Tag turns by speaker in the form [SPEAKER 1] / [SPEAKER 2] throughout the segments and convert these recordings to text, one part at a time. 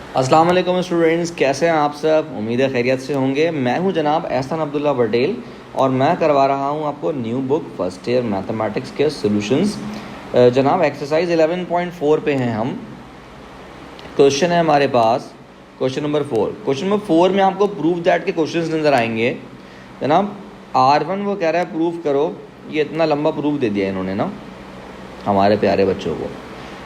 [SPEAKER 1] अस्सलाम वालेकुम स्टूडेंट्स, कैसे हैं आप सब। उम्मीद है खैरियत से होंगे। मैं हूं जनाब एहसान अब्दुल्ला पटेल और मैं करवा रहा हूं आपको new book first year mathematics के सॉल्यूशंस। जनाब एक्सरसाइज 11.4 पे हैं हम। क्वेश्चन है हमारे पास क्वेश्चन नंबर 4। क्वेश्चन नंबर 4 में आपको प्रूव दैट के क्वेश्चंस नज़र आएंगे। जनाब R1 वो कह रहा है प्रूव करो। ये इतना लंबा प्रूफ दे दिया इन्होंने ना हमारे प्यारे बच्चों को।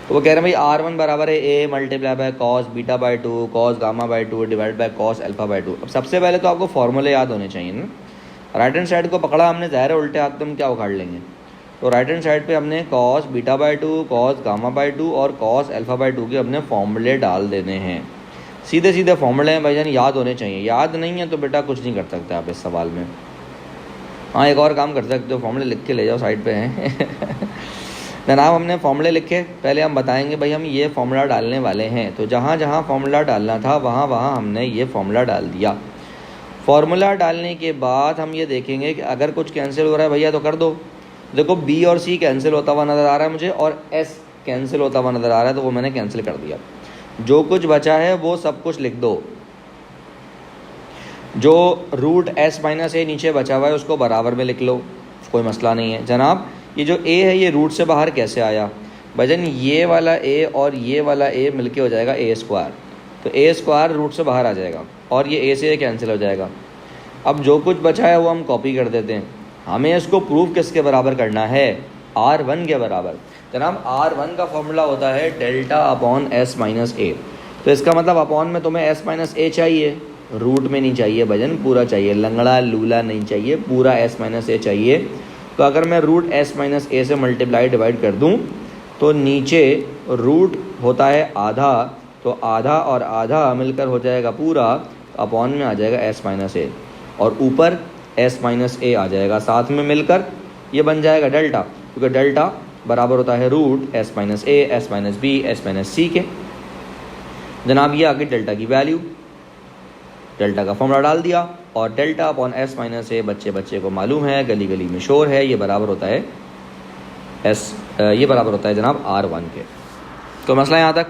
[SPEAKER 1] तो वो कह रहे हैं भाई R1 बराबर है A multiply by cos beta by 2 cos gamma by 2 divide by cos alpha by 2। अब सबसे पहले तो आपको फॉर्मूले याद होने चाहिए ना। राइट हैंड साइड को पकड़ा हमने, ज़ाहिर है उल्टे हाथ पे हम क्या उखाड़ लेंगे। तो राइट हैंड साइड पे हमने cos beta by 2 cos gamma by 2 और कॉस अल्फा बाय 2 के अपने फॉर्मूले डाल देने हैं। सीधे सीधे फॉर्मूले हैं भाईजान, याद होने चाहिए। याद नहीं है तो बेटा कुछ नहीं कर सकते आप इस सवाल में। हाँ, एक और काम कर सकते हो, फॉर्मूले लिख के ले जाओ, साइड पे हैं। जनाब हमने फॉर्मूले लिखे, पहले हम बताएंगे भाई हम ये फॉर्मूला डालने वाले हैं। तो जहाँ जहाँ फॉर्मूला डालना था वहाँ वहाँ हमने ये फॉर्मूला डाल दिया। फॉर्मूला डालने के बाद हम ये देखेंगे कि अगर कुछ कैंसिल हो रहा है भैया तो कर दो। देखो बी और सी कैंसिल होता हुआ नज़र आ रहा है मुझे और एस कैंसिल होता हुआ नज़र आ रहा है, तो वो मैंने कैंसिल कर दिया। जो कुछ बचा है वो सब कुछ लिख दो। जो रूट एस माइनस ए नीचे बचा हुआ है उसको बराबर में लिख लो, कोई मसला नहीं है। जनाब ये जो ए है ये रूट से बाहर कैसे आया भाईजान, ये वाला ए और ये वाला ए मिलके हो जाएगा ए स्क्वायर। तो ए स्क्वायर रूट से बाहर आ जाएगा और ये ए से ए कैंसिल हो जाएगा। अब जो कुछ बचा है वो हम कॉपी कर देते हैं। हमें इसको प्रूफ किसके बराबर करना है, R1 के बराबर। जनाब R1 का फॉर्मूला होता है डेल्टा अपॉन एस माइनस ए। तो इसका मतलब अपॉन में तुम्हें एस माइनस ए चाहिए, रूट में नहीं चाहिए भजन, पूरा चाहिए, लंगड़ा लूला नहीं चाहिए, पूरा एस माइनस ए चाहिए। तो अगर मैं रूट एस माइनस ए से मल्टीप्लाई डिवाइड कर दूं तो नीचे रूट होता है आधा, तो आधा और आधा मिलकर हो जाएगा पूरा, अपॉन में आ जाएगा एस माइनस ए और ऊपर एस माइनस ए आ जाएगा, साथ में मिलकर ये बन जाएगा डेल्टा, क्योंकि डेल्टा बराबर होता है root S minus A S minus B S minus C के। जनाब ये आगे डेल्टा की वैल्यू, डेल्टा का फॉर्मूला डाल दिया और डेल्टा अपॉन एस माइनस ए बच्चे बच्चे को मालूम है, गली गली में शोर है, ये बराबर होता है ये बराबर होता है जनाब R1 के। तो मसला यहाँ तक।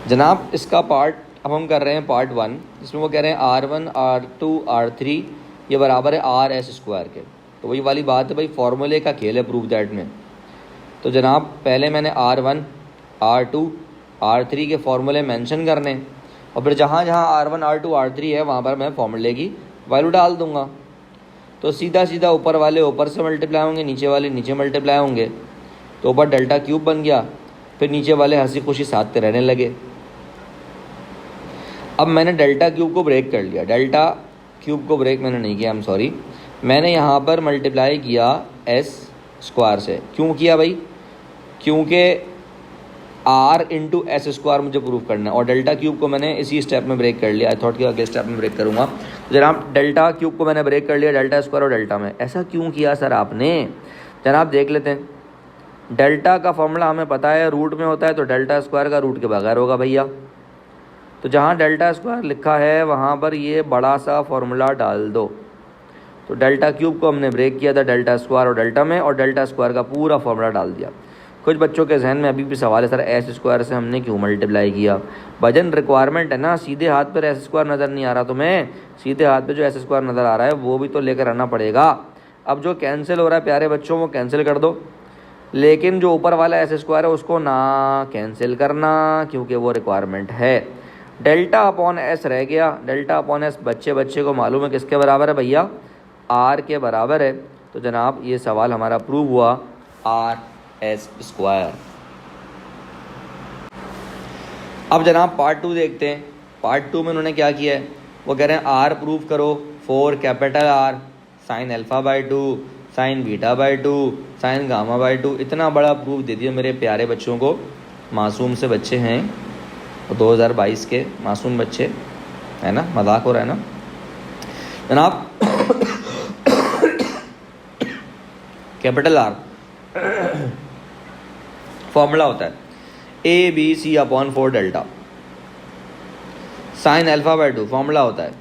[SPEAKER 1] जनाब इसका पार्ट अब हम कर रहे हैं पार्ट 1, जिसमें वो कह रहे हैं R1 R2 R3 ये बराबर है आर एस स्क्वायर के। तो वही वाली बात है भाई, फॉर्मूले का खेल है प्रूफ दैट में। तो जनाब पहले मैंने R1 R2 R3 के फॉर्मूले मेंशन करने और फिर जहाँ जहाँ R1 R2 R3 है वहाँ पर मैं फॉर्मूले की वैल्यू डाल दूँगा। तो सीधा सीधा ऊपर वाले ऊपर से मल्टीप्लाई होंगे, नीचे वाले नीचे मल्टीप्लाई होंगे, तो ऊपर डेल्टा क्यूब बन गया, फिर नीचे वाले हंसी खुशी साथ में रहने लगे। अब मैंने डेल्टा क्यूब को ब्रेक कर लिया, डेल्टा क्यूब को ब्रेक मैंने नहीं किया, सॉरी, मैंने यहाँ पर मल्टीप्लाई किया एस स्क्वायर से। क्यों किया भाई, क्योंकि R इंटू एस स्क्वायर मुझे प्रूफ करना है और डेल्टा क्यूब को मैंने इसी स्टेप में ब्रेक कर लिया। आई थॉट कि अगले स्टेप में ब्रेक करूँगा। जनाब डेल्टा क्यूब को मैंने ब्रेक कर लिया डेल्टा स्क्वायर और डेल्टा में। ऐसा क्यों किया सर आपने, जनाब देख लेते हैं। डेल्टा का फॉर्मूला हमें पता है रूट में होता है, तो डेल्टा स्क्वायर का रूट के बगैर होगा भैया। तो जहाँ डेल्टा स्क्वायर लिखा है वहाँ पर ये बड़ा सा फॉर्मूला डाल दो। तो डेल्टा क्यूब को हमने ब्रेक किया था डेल्टा स्क्वायर और डेल्टा में, और डेल्टा स्क्वायर का पूरा फॉर्मूला डाल दिया। कुछ बच्चों के जहन में अभी भी सवाल है सर एस स्क्वायर से हमने क्यों मल्टीप्लाई किया। वजन रिक्वायरमेंट है ना, सीधे हाथ पर एस स्क्वायर नज़र नहीं आ रहा तुम्हें, सीधे हाथ पे जो एस स्क्वायर नज़र आ रहा है वो भी तो लेकर आना पड़ेगा। अब जो कैंसिल हो रहा है प्यारे बच्चों वो कैंसिल कर दो, लेकिन जो ऊपर वाला एस स्क्वायर है उसको ना कैंसिल करना, क्योंकि वो रिक्वायरमेंट है। डेल्टा अपॉन एस रह गया, डेल्टा अपॉन एस बच्चे बच्चे को मालूम है किसके बराबर है भैया, आर के बराबर है। तो जनाब ये सवाल हमारा प्रूव हुआ आर एस स्क्वायर। अब जनाब पार्ट 2 देखते हैं। पार्ट 2 में उन्होंने क्या किया है, वो कह रहे हैं आर प्रूव करो for capital R sine alpha by 2 sine beta by 2 sine gamma by 2। इतना बड़ा प्रूफ दे दिया मेरे प्यारे बच्चों को, मासूम से बच्चे हैं 2022 के मासूम बच्चे है ना, मजाक हो रहा है ना जनाब। कैपिटल आर फॉर्मूला होता है A B C upon 4 delta. Sine alpha by 2 formula होता है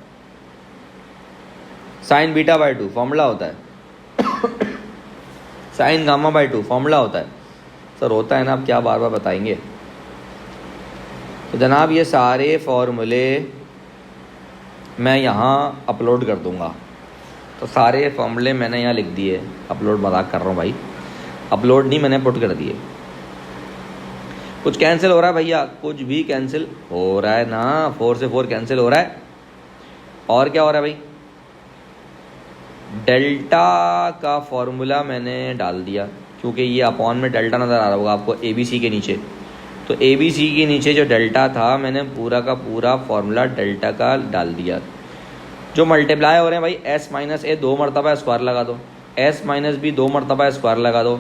[SPEAKER 1] साइन बीटा बाय 2 फॉर्मूला होता है साइन गामा बाय 2 फॉर्मूला होता है। सर होता है ना, आप क्या बार बार बताएंगे। तो जनाब ये सारे फॉर्मूले मैं यहाँ अपलोड कर दूँगा। तो सारे फॉर्मूले मैंने यहाँ लिख दिए, अपलोड मजाक कर रहा हूँ भाई, अपलोड नहीं मैंने पुट कर दिए। कुछ कैंसिल हो रहा है भैया, कुछ भी कैंसिल हो रहा है ना, 4 से 4 कैंसिल हो रहा है। और क्या हो रहा है भाई, डेल्टा का फॉर्मूला मैंने डाल दिया, क्योंकि ये अपॉन में डेल्टा नज़र आ रहा होगा आपको ए बी सी के नीचे। तो ए बी सी के नीचे जो डेल्टा था मैंने पूरा का पूरा फॉर्मूला डेल्टा का डाल दिया। जो मल्टीप्लाई हो रहे हैं भाई, एस माइनस ए 2 मरतबा स्क्वायर लगा दो, एस माइनस बी 2 मरतबा स्क्वायर लगा दो,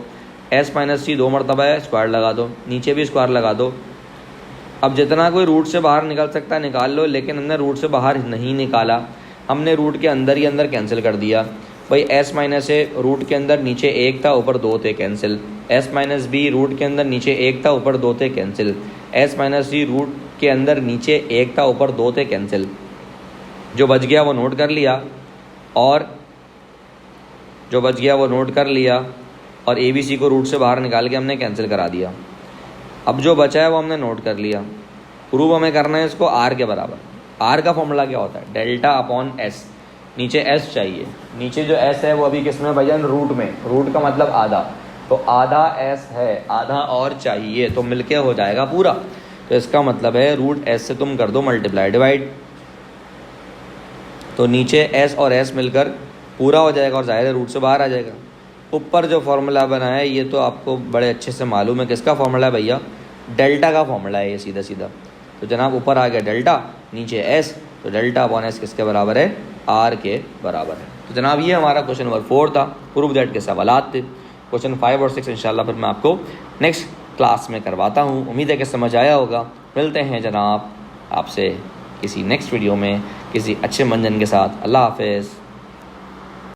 [SPEAKER 1] एस माइनस सी 2 मरतबा स्क्वायर लगा दो, नीचे भी स्क्वायर लगा दो। अब जितना कोई रूट से बाहर निकल सकता है निकाल लो, लेकिन हमने रूट से बाहर नहीं निकाला, हमने रूट के अंदर ही अंदर कैंसिल कर दिया। भाई एस माइनस ए रूट के अंदर नीचे 1 था ऊपर 2 थे, cancel. S minus B root के अंदर नीचे 1 था ऊपर 2 थे, cancel. S minus C root के अंदर नीचे 1 था ऊपर 2 थे, कैंसिल। जो बच गया वो नोट कर लिया, और जो बच गया वो नोट कर लिया, और ए बी सी को रूट से बाहर निकाल के हमने कैंसिल करा दिया। अब जो बचा है वो हमने नोट कर लिया। प्रूव हमें करना है इसको आर के बराबर। आर का फॉर्मूला क्या होता है, डेल्टा अपॉन एस। नीचे एस चाहिए, नीचे जो एस है वो अभी किस में भैया, रूट में। रूट का मतलब आधा, तो आधा एस है, आधा और चाहिए, तो मिलके हो जाएगा पूरा। तो इसका मतलब है रूट एस से तुम कर दो मल्टीप्लाई डिवाइड, तो नीचे एस और एस मिलकर पूरा हो जाएगा, और जाहिर है रूट से बाहर आ जाएगा। ऊपर जो फार्मूला बना है ये तो आपको बड़े अच्छे से मालूम है किसका फार्मूला है भैया, डेल्टा का फार्मूला है ये सीधा सीधा। तो जनाब ऊपर आ गया डेल्टा, नीचे एस, तो डेल्टा अपॉन एस किसके बराबर है, आर के बराबर है। तो जनाब ये हमारा क्वेश्चन नंबर 4 था, प्रूव दैट के सवालात थे। क्वेश्चन 5 और 6 इंशाल्लाह फिर मैं आपको नेक्स्ट क्लास में करवाता हूँ। उम्मीद है कि समझ आया होगा। मिलते हैं जनाब आपसे किसी नेक्स्ट वीडियो में किसी अच्छे मंजन के साथ। अल्लाह हाफिज़।